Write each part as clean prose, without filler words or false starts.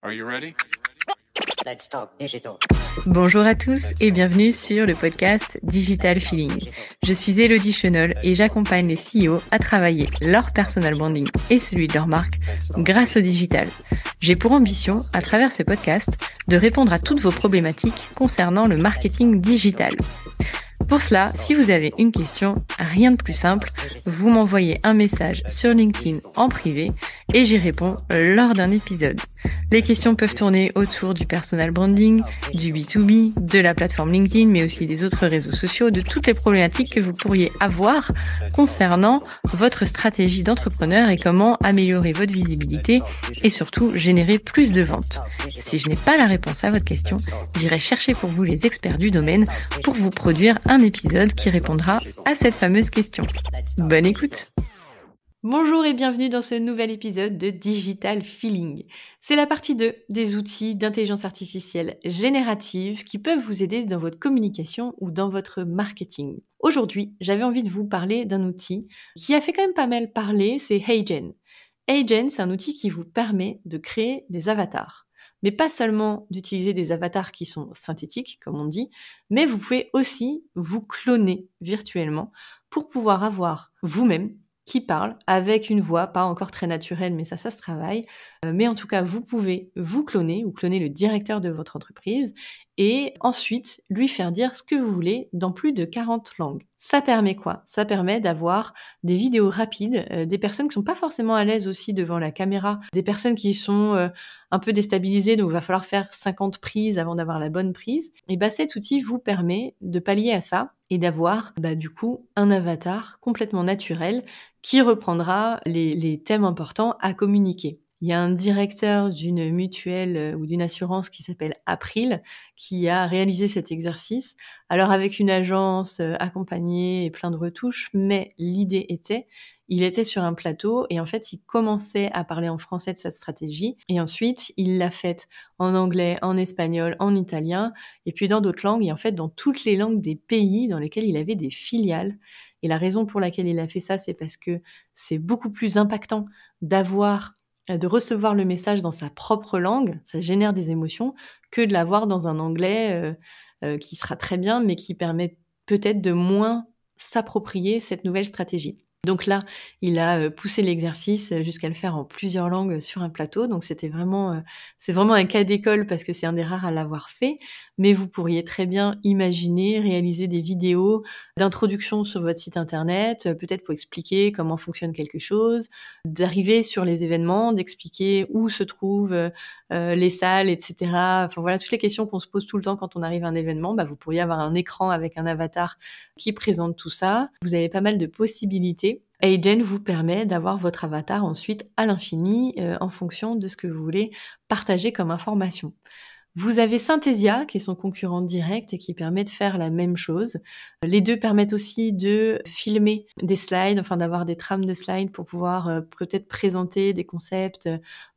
Are you ready? Let's talk digital. Bonjour à tous et bienvenue sur le podcast Digital Feeling. Je suis Elodie Chenol et j'accompagne les CEO à travailler leur personal branding et celui de leur marque grâce au digital. J'ai pour ambition, à travers ce podcast, de répondre à toutes vos problématiques concernant le marketing digital. Pour cela, si vous avez une question, rien de plus simple, vous m'envoyez un message sur LinkedIn en privé et j'y réponds lors d'un épisode. Les questions peuvent tourner autour du personal branding, du B2B, de la plateforme LinkedIn, mais aussi des autres réseaux sociaux, de toutes les problématiques que vous pourriez avoir concernant votre stratégie d'entrepreneur et comment améliorer votre visibilité et surtout générer plus de ventes. Si je n'ai pas la réponse à votre question, j'irai chercher pour vous les experts du domaine pour vous produire un épisode qui répondra à cette fameuse question. Bonne écoute! Bonjour et bienvenue dans ce nouvel épisode de Digital Feeling. C'est la partie 2 des outils d'intelligence artificielle générative qui peuvent vous aider dans votre communication ou dans votre marketing. Aujourd'hui, j'avais envie de vous parler d'un outil qui a fait quand même pas mal parler, c'est HeyGen. HeyGen, c'est un outil qui vous permet de créer des avatars. Mais pas seulement d'utiliser des avatars qui sont synthétiques, comme on dit, mais vous pouvez aussi vous cloner virtuellement pour pouvoir avoir vous-même qui parle avec une voix, pas encore très naturelle, mais ça se travaille. Mais en tout cas, vous pouvez vous cloner ou cloner le directeur de votre entreprise et ensuite lui faire dire ce que vous voulez dans plus de 40 langues. Ça permet quoi? Ça permet d'avoir des vidéos rapides, des personnes qui sont pas forcément à l'aise aussi devant la caméra, des personnes qui sont un peu déstabilisées, donc il va falloir faire 50 prises avant d'avoir la bonne prise. Et cet outil vous permet de pallier à ça et d'avoir du coup un avatar complètement naturel qui reprendra les thèmes importants à communiquer. Il y a un directeur d'une mutuelle ou d'une assurance qui s'appelle April qui a réalisé cet exercice. Alors avec une agence accompagnée et plein de retouches, mais l'idée était, il était sur un plateau et en fait il commençait à parler en français de sa stratégie et ensuite il l'a faite en anglais, en espagnol, en italien et puis dans d'autres langues et en fait dans toutes les langues des pays dans lesquels il avait des filiales. Et la raison pour laquelle il a fait ça, c'est parce que c'est beaucoup plus impactant de recevoir le message dans sa propre langue, ça génère des émotions, que de l'avoir dans un anglais qui sera très bien, mais qui permet peut-être de moins s'approprier cette nouvelle stratégie. Donc là, il a poussé l'exercice jusqu'à le faire en plusieurs langues sur un plateau. Donc c'est vraiment un cas d'école parce que c'est un des rares à l'avoir fait. Mais vous pourriez très bien imaginer réaliser des vidéos d'introduction sur votre site internet, peut-être pour expliquer comment fonctionne quelque chose, d'arriver sur les événements, d'expliquer où se trouvent les salles, etc. Enfin voilà, toutes les questions qu'on se pose tout le temps quand on arrive à un événement, vous pourriez avoir un écran avec un avatar qui présente tout ça. Vous avez pas mal de possibilités. HeyGen vous permet d'avoir votre avatar ensuite à l'infini en fonction de ce que vous voulez partager comme information. Vous avez Synthesia, qui est son concurrent direct et qui permet de faire la même chose. Les deux permettent aussi de filmer des slides, enfin d'avoir des trames de slides pour pouvoir peut-être présenter des concepts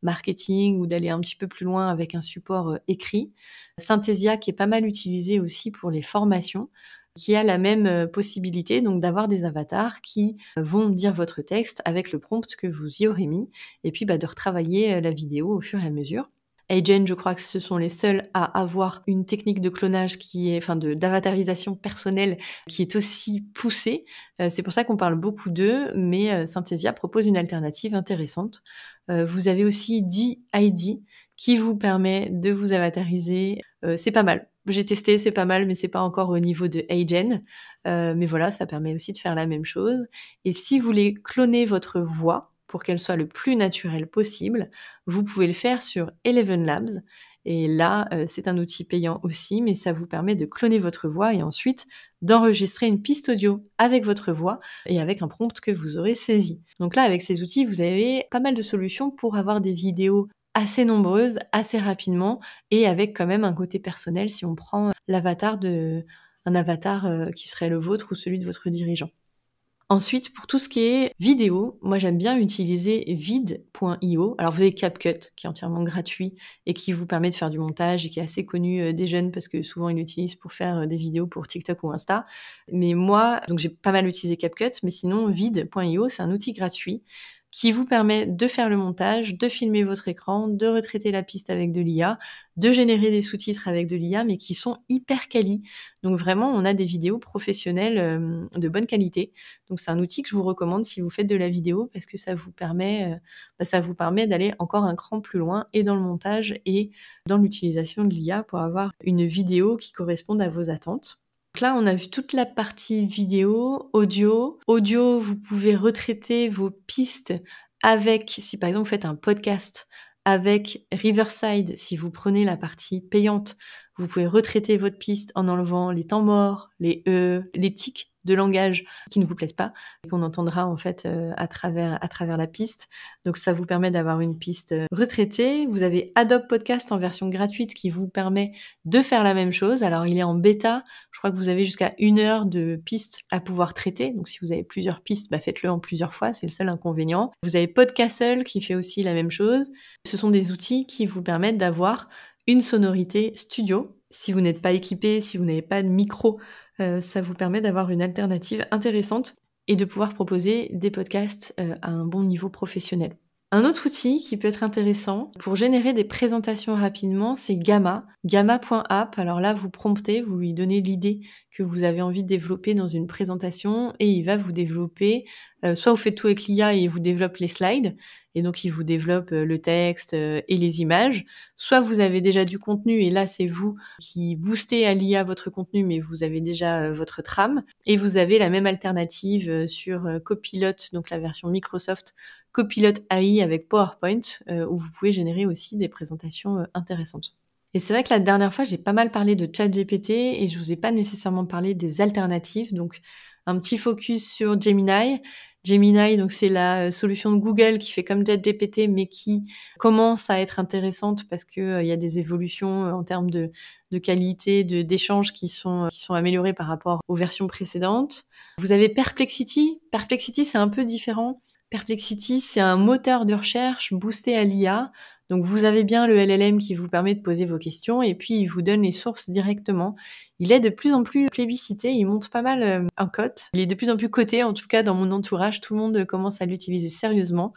marketing ou d'aller un petit peu plus loin avec un support écrit. Synthesia qui est pas mal utilisé aussi pour les formations, qui a la même possibilité, donc d'avoir des avatars qui vont dire votre texte avec le prompt que vous y aurez mis, et puis de retravailler la vidéo au fur et à mesure. HeyGen, je crois que ce sont les seuls à avoir une technique de clonage d'avatarisation personnelle qui est aussi poussée. C'est pour ça qu'on parle beaucoup d'eux, mais Synthesia propose une alternative intéressante. Vous avez aussi DID qui vous permet de vous avatariser. C'est pas mal. J'ai testé, c'est pas mal, mais c'est pas encore au niveau de HeyGen. Mais voilà, ça permet aussi de faire la même chose. Et si vous voulez cloner votre voix, pour qu'elle soit le plus naturelle possible, vous pouvez le faire sur Eleven Labs. Et là, c'est un outil payant aussi, mais ça vous permet de cloner votre voix et ensuite d'enregistrer une piste audio avec votre voix et avec un prompt que vous aurez saisi. Donc là, avec ces outils, vous avez pas mal de solutions pour avoir des vidéos assez nombreuses, assez rapidement, et avec quand même un côté personnel si on prend un avatar qui serait le vôtre ou celui de votre dirigeant. Ensuite, pour tout ce qui est vidéo, moi j'aime bien utiliser vid.io. Alors vous avez CapCut qui est entièrement gratuit et qui vous permet de faire du montage et qui est assez connu des jeunes parce que souvent ils l'utilisent pour faire des vidéos pour TikTok ou Insta. Mais moi, donc j'ai pas mal utilisé CapCut, mais sinon vid.io c'est un outil gratuit qui vous permet de faire le montage, de filmer votre écran, de retraiter la piste avec de l'IA, de générer des sous-titres avec de l'IA, mais qui sont hyper quali. Donc vraiment, on a des vidéos professionnelles de bonne qualité. Donc c'est un outil que je vous recommande si vous faites de la vidéo, parce que ça vous permet d'aller encore un cran plus loin et dans le montage et dans l'utilisation de l'IA pour avoir une vidéo qui corresponde à vos attentes. Donc là, on a vu toute la partie vidéo, audio. Audio, vous pouvez retraiter vos pistes avec, si par exemple vous faites un podcast avec Riverside, si vous prenez la partie payante, vous pouvez retraiter votre piste en enlevant les temps morts, les les tics de langage qui ne vous plaisent pas, qu'on entendra en fait à travers la piste. Donc ça vous permet d'avoir une piste retraitée. Vous avez Adobe Podcast en version gratuite qui vous permet de faire la même chose. Alors il est en bêta, je crois que vous avez jusqu'à 1 heure de pistes à pouvoir traiter. Donc si vous avez plusieurs pistes, faites-le en plusieurs fois, c'est le seul inconvénient. Vous avez Podcastle qui fait aussi la même chose. Ce sont des outils qui vous permettent d'avoir une sonorité studio. Si vous n'êtes pas équipé, si vous n'avez pas de micro, ça vous permet d'avoir une alternative intéressante et de pouvoir proposer des podcasts à un bon niveau professionnel. Un autre outil qui peut être intéressant pour générer des présentations rapidement, c'est Gamma. Gamma.app. Alors là, vous promptez, vous lui donnez l'idée que vous avez envie de développer dans une présentation et il va vous développer, soit vous faites tout avec l'IA et il vous développe les slides, et donc il vous développe le texte et les images, soit vous avez déjà du contenu et là c'est vous qui boostez à l'IA votre contenu mais vous avez déjà votre trame, et vous avez la même alternative sur Copilot, donc la version Microsoft Copilot AI avec PowerPoint, où vous pouvez générer aussi des présentations intéressantes. Et c'est vrai que la dernière fois, j'ai pas mal parlé de ChatGPT et je vous ai pas nécessairement parlé des alternatives. Donc, un petit focus sur Gemini. Gemini, donc c'est la solution de Google qui fait comme ChatGPT, mais qui commence à être intéressante parce que il y a des évolutions en termes de qualité, d'échanges qui sont améliorées par rapport aux versions précédentes. Vous avez Perplexity. Perplexity, c'est un peu différent. Perplexity, c'est un moteur de recherche boosté à l'IA. Donc vous avez bien le LLM qui vous permet de poser vos questions et puis il vous donne les sources directement. Il est de plus en plus plébiscité, il monte pas mal en cote. Il est de plus en plus coté, en tout cas dans mon entourage, tout le monde commence à l'utiliser sérieusement.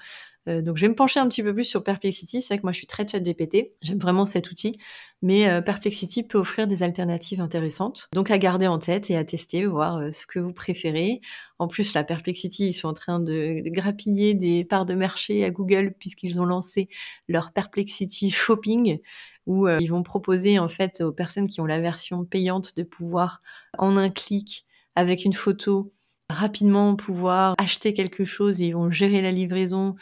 Donc je vais me pencher un petit peu plus sur Perplexity. C'est vrai que moi je suis très ChatGPT, j'aime vraiment cet outil, mais Perplexity peut offrir des alternatives intéressantes. Donc à garder en tête et à tester, voir ce que vous préférez. En plus, la Perplexity, ils sont en train de grappiller des parts de marché à Google puisqu'ils ont lancé leur Perplexity Shopping, où ils vont proposer en fait aux personnes qui ont la version payante de pouvoir en un clic avec une photo rapidement pouvoir acheter quelque chose et ils vont gérer la livraison.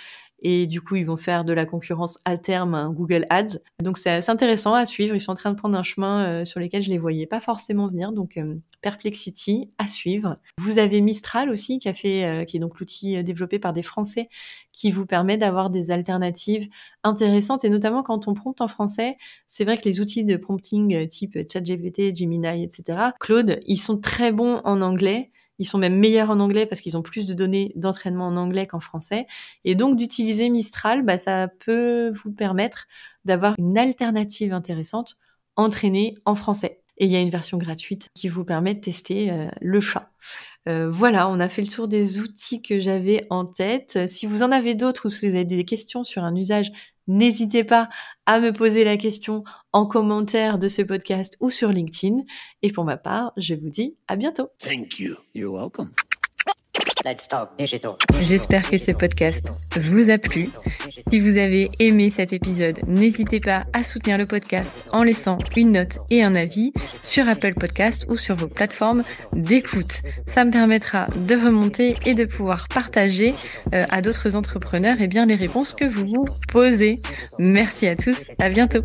Et du coup, ils vont faire de la concurrence à terme à Google Ads. Donc, c'est assez intéressant à suivre. Ils sont en train de prendre un chemin sur lequel je les voyais pas forcément venir. Donc, Perplexity à suivre. Vous avez Mistral aussi, qui est donc l'outil développé par des Français, qui vous permet d'avoir des alternatives intéressantes. Et notamment quand on prompte en français, c'est vrai que les outils de prompting type ChatGPT, Gemini, etc., Claude, ils sont très bons en anglais. Ils sont même meilleurs en anglais parce qu'ils ont plus de données d'entraînement en anglais qu'en français. Et donc, d'utiliser Mistral, ça peut vous permettre d'avoir une alternative intéressante entraînée en français. Et il y a une version gratuite qui vous permet de tester le chat. Voilà, on a fait le tour des outils que j'avais en tête. Si vous en avez d'autres ou si vous avez des questions sur un usage, n'hésitez pas à me poser la question en commentaire de ce podcast ou sur LinkedIn. Et pour ma part, je vous dis à bientôt. Thank you. You're welcome. Let's talk digital. J'espère que ce podcast vous a plu. Si vous avez aimé cet épisode, n'hésitez pas à soutenir le podcast en laissant une note et un avis sur Apple Podcast ou sur vos plateformes d'écoute. Ça me permettra de remonter et de pouvoir partager à d'autres entrepreneurs les réponses que vous vous posez. Merci à tous, à bientôt.